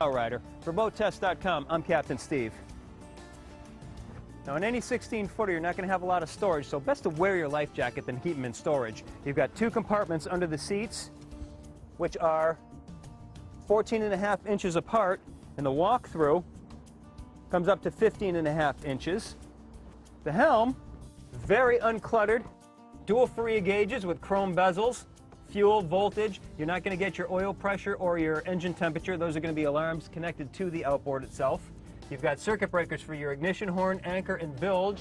Rider. For Botenkeuze.com, I'm Captain Steve. Now, in any 16-footer, you're not going to have a lot of storage, so best to wear your life jacket than keep them in storage. You've got two compartments under the seats, which are 14.5 inches apart, and the walk-through comes up to 15.5 inches. The helm, very uncluttered, dual Faria gauges with chrome bezels, fuel, voltage. You're not going to get your oil pressure or your engine temperature. Those are going to be alarms connected to the outboard itself. You've got circuit breakers for your ignition horn, anchor, and bilge.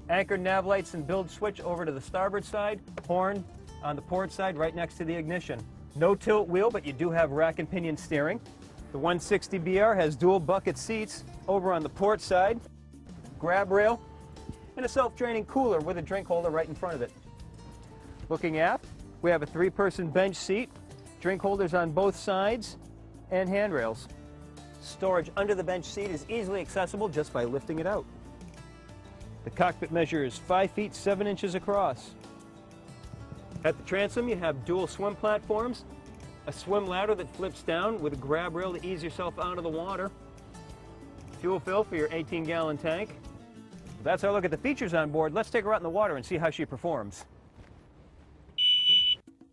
Anchor, nav lights, and bilge switch over to the starboard side. Horn on the port side right next to the ignition. No tilt wheel, but you do have rack and pinion steering. The 160BR has dual bucket seats over on the port side, grab rail, and a self-draining cooler with a drink holder right in front of it. Looking aft, we have a 3-person bench seat, drink holders on both sides, and handrails. Storage under the bench seat is easily accessible just by lifting it out. The cockpit measure is 5 feet 7 inches across. At the transom, you have dual swim platforms, a swim ladder that flips down with a grab rail to ease yourself out of the water, fuel fill for your 18-gallon tank. That's our look at the features on board. Let's take her out in the water and see how she performs.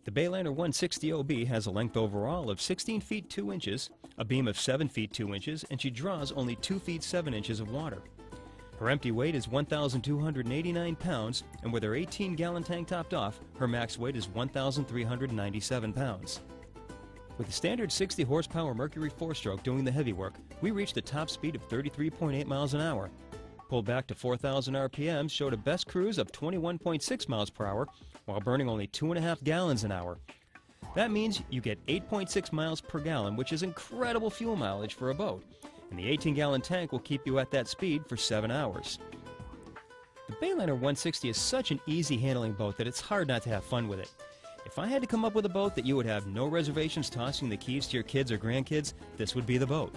The Bayliner 160 OB has a length overall of 16 feet 2 inches, a beam of 7 feet 2 inches, and she draws only 2 feet 7 inches of water. Her empty weight is 1,289 pounds, and with her 18-gallon tank topped off, her max weight is 1,397 pounds. With a standard 60 horsepower Mercury 4-stroke doing the heavy work, we reached a top speed of 33.8 miles an hour. Pulled back to 4,000 RPM showed a best cruise of 21.6 miles per hour while burning only 2.5 gallons an hour. That means you get 8.6 miles per gallon, which is incredible fuel mileage for a boat. And the 18-gallon tank will keep you at that speed for 7 hours. The Bayliner 160 is such an easy handling boat that it's hard not to have fun with it. If I had to come up with a boat that you would have no reservations tossing the keys to your kids or grandkids, this would be the boat.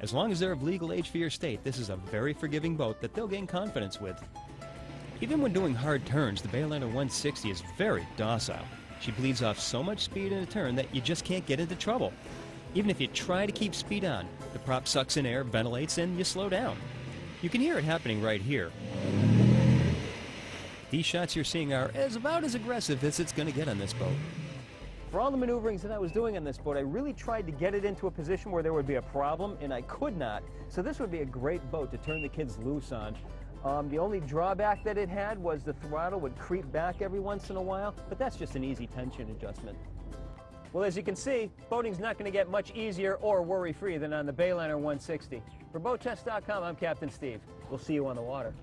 As long as they're of legal age for your state, this is a very forgiving boat that they'll gain confidence with. Even when doing hard turns, the Bayliner 160 is very docile. She bleeds off so much speed in a turn that you just can't get into trouble. Even if you try to keep speed on, the prop sucks in air, ventilates, and you slow down. You can hear it happening right here. These shots you're seeing are about as aggressive as it's going to get on this boat. For all the maneuverings that I was doing on this boat, I really tried to get it into a position where there would be a problem, and I could not. So this would be a great boat to turn the kids loose on. The only drawback that it had was the throttle would creep back every once in a while, but that's just an easy tension adjustment. Well, as you can see, boating's not going to get much easier or worry-free than on the Bayliner 160. For Botenkeuze.com, I'm Captain Steve. We'll see you on the water.